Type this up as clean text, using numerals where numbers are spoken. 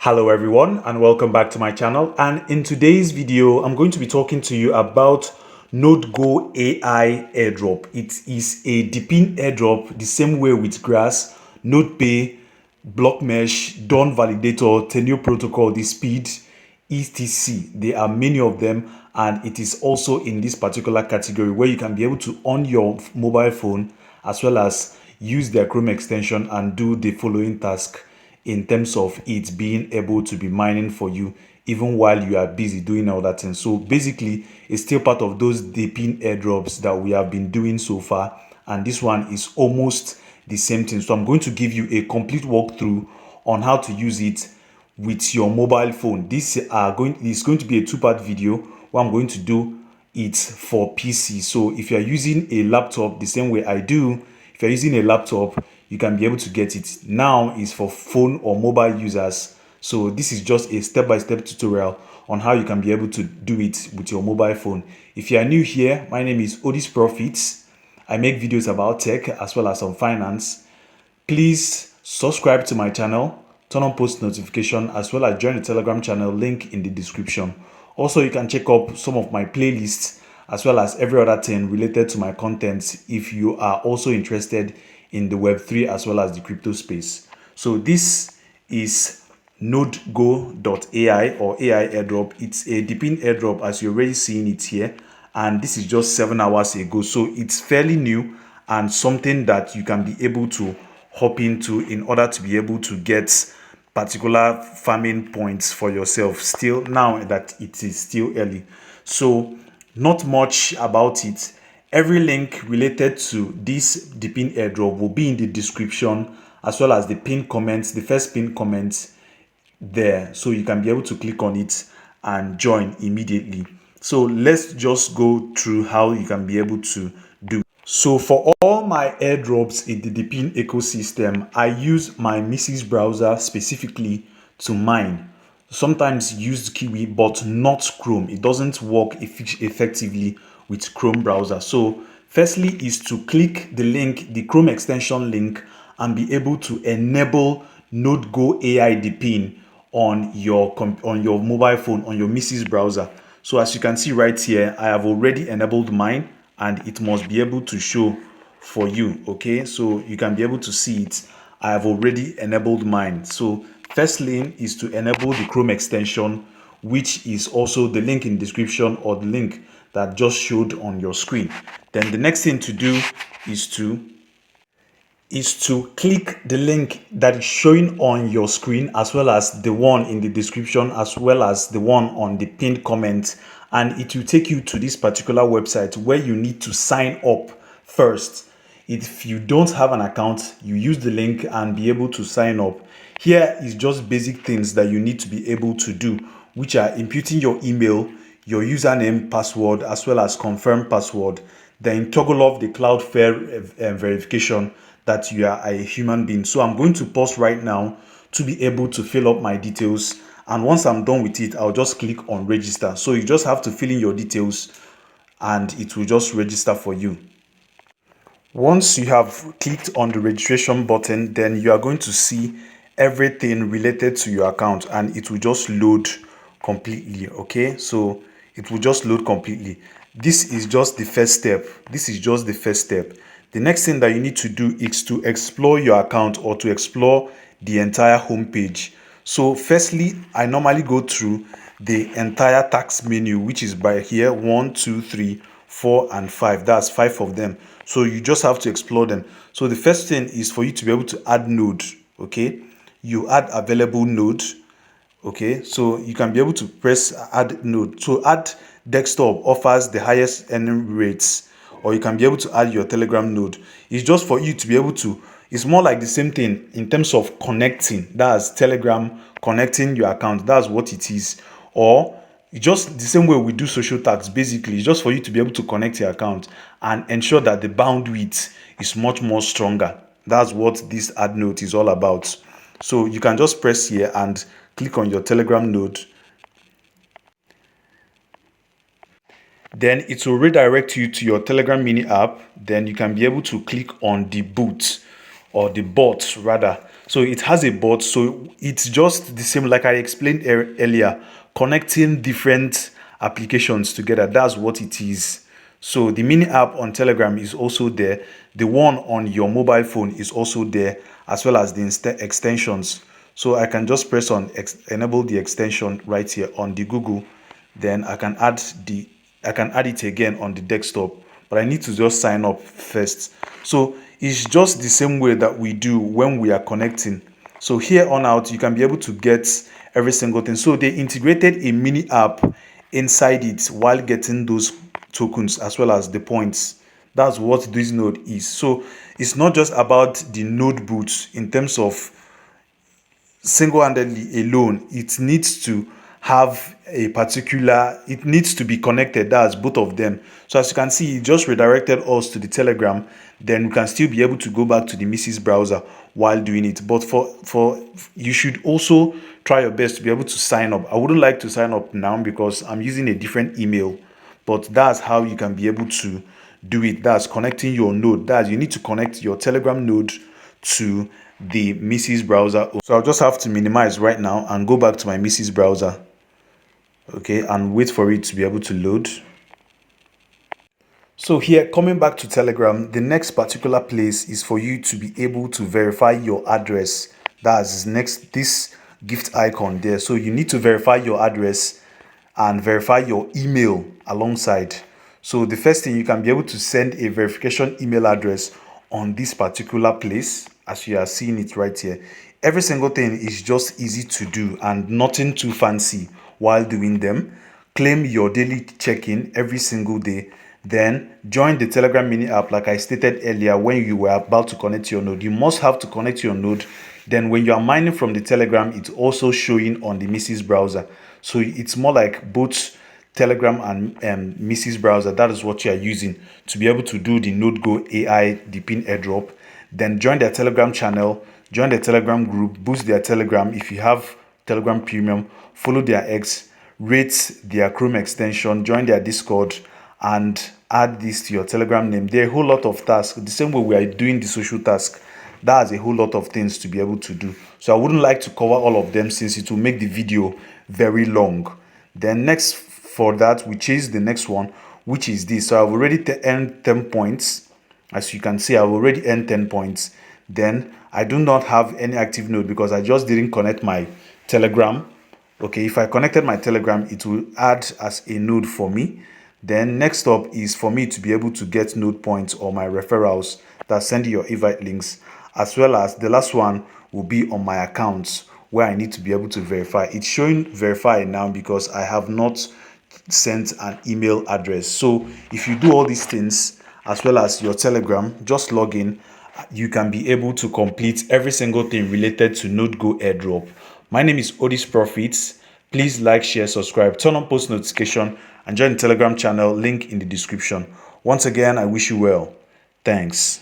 Hello everyone and welcome back to my channel, and in today's video I'm going to be talking to you about NodeGo AI Airdrop. It is a DePIN airdrop the same way with Grass, NodePay, Block Mesh, Dawn Validator, Tenure Protocol, the Speed, etc. There are many of them, and it is also in this particular category where you can be able to on your mobile phone as well as use their Chrome extension and do the following task in terms of it being able to be mining for you even while you are busy doing all that thing. So basically it's still part of those DePIN airdrops that we have been doing so far, and this one is almost the same thing. So I'm going to give you a complete walkthrough on how to use it with your mobile phone. This is going to be a two-part video where I'm going to do it for PC. So if you're using a laptop the same way I do, if you're using a laptop, you can be able to get it. Now is for phone or mobile users. So this is just a step-by-step tutorial on how you can be able to do it with your mobile phone. If you are new here, my name is Odis Profits. I make videos about tech as well as on finance. Please subscribe to my channel, turn on post notification, as well as join the Telegram channel, link in the description. Also, you can check up some of my playlists as well as every other thing related to my content if you are also interested in the Web3 as well as the crypto space. So this is NodeGo or AI Airdrop. It's a DePIN airdrop as you're already seeing it here, and this is just 7 hours ago. So it's fairly new and something that you can be able to hop into in order to be able to get particular farming points for yourself still now that it is still early. So not much about it. Every link related to this DePIN airdrop will be in the description, as well as the pinned comments, the first pinned comment there, so you can be able to click on it and join immediately. So let's just go through how you can be able to do. So for all my airdrops in the DePIN ecosystem, I use my Mrs. browser specifically to mine. Sometimes use Kiwi, but not Chrome. It doesn't work effectively with Chrome browser. So firstly is to click the link, the Chrome extension link, and be able to enable NodeGo AI DePIN on your mobile phone, on your Mrs. browser. So as you can see right here, I have already enabled mine, and it must be able to show for you. Okay, so you can be able to see it. I have already enabled mine. So first link is to enable the Chrome extension, which is also the link in the description or the link that just showed on your screen. Then the next thing to do is to click the link that is showing on your screen, as well as the one in the description, as well as the one on the pinned comment, and it will take you to this particular website where you need to sign up first. If you don't have an account, you use the link and be able to sign up. Here is just basic things that you need to be able to do, which are inputting your email, your username, password, as well as confirm password. Then toggle off the Cloudflare verification that you are a human being. So I'm going to pause right now to be able to fill up my details, and once I'm done with it, I'll just click on register. So you just have to fill in your details and it will just register for you. Once you have clicked on the registration button, then you are going to see everything related to your account, and it will just load completely. Okay, so it will just load completely. This is just the first step. The next thing that you need to do is to explore your account, or to explore the entire homepage. So firstly, I normally go through the entire task menu, which is by here 1, 2, 3, 4, and 5. That's 5 of them. So you just have to explore them. So the first thing is for you to be able to add node. Okay, you add available node. Okay, so you can be able to press add node. So add desktop offers the highest earning rates, or you can be able to add your Telegram node. It's just for you to be able to, it's more like the same thing in terms of connecting. That's Telegram, connecting your account. That's what it is. Or just the same way we do social tags. Basically, it's just for you to be able to connect your account and ensure that the bandwidth is much more stronger. That's what this add node is all about. So you can just press here and click on your Telegram node. Then it will redirect you to your Telegram mini app. Then you can be able to click on the boot. or the bot rather. So it has a bot, so it's just the same like I explained earlier, connecting different applications together. That's what it is. So the mini app on Telegram is also there. The one on your mobile phone is also there, as well as the extensions. So I can just press on enable the extension right here on the Google. Then I can add it again on the desktop, but I need to just sign up first. So it's just the same way that we do when we are connecting. So here on out, you can be able to get every single thing. So they integrated a mini app inside it while getting those tokens as well as the points. That's what this node is. So it's not just about the node boots in terms of single-handedly alone. It needs to have it needs to be connected. That's both of them. So as you can see, it just redirected us to the Telegram. Then we can still be able to go back to the Mrs. browser while doing it. But for you should also try your best to be able to sign up. I wouldn't like to sign up now because I'm using a different email, but that's how you can be able to do it. That's connecting your node. That's you need to connect your Telegram node to the Mrs. browser. So I'll just have to minimize right now and go back to my Mrs. browser. Okay, and wait for it to be able to load. So here, coming back to Telegram, the next particular place is for you to be able to verify your address. That's next, this gift icon there. So you need to verify your address and verify your email alongside. So the first thing, you can be able to send a verification email address on this particular place, as you are seeing it right here. Every single thing is just easy to do and nothing too fancy while doing them. Claim your daily check-in every single day. Then join the Telegram mini app like I stated earlier. When you were about to connect your node, you must have to connect your node. Then when you are mining from the Telegram, it's also showing on the Mrs. browser. So it's more like both Telegram and Mrs. browser. That is what you are using to be able to do the NodeGo AI DePIN Airdrop. Then join their Telegram channel, join the Telegram group, boost their Telegram if you have Telegram Premium, follow their X, rate their Chrome extension, join their Discord, and add this to your Telegram name. There are a whole lot of tasks. The same way we are doing the social task, that's a whole lot of things to be able to do. So I wouldn't like to cover all of them since it will make the video very long. Then next for that, we chase the next one, which is this. So I've already earned 10 points. As you can see, I've already earned 10 points. Then I do not have any active node because I just didn't connect my Telegram. Okay, if I connected my Telegram, it will add as a node for me. Then next up is for me to be able to get node points or my referrals that send you your invite links, as well as the last one will be on my accounts where I need to be able to verify. It's showing verify now because I have not sent an email address. So if you do all these things as well as your Telegram, just log in, you can be able to complete every single thing related to NodeGo Airdrop. My name is Odis Profits. Please like, share, subscribe, turn on post notification, and join the Telegram channel, link in the description. Once again, I wish you well. Thanks.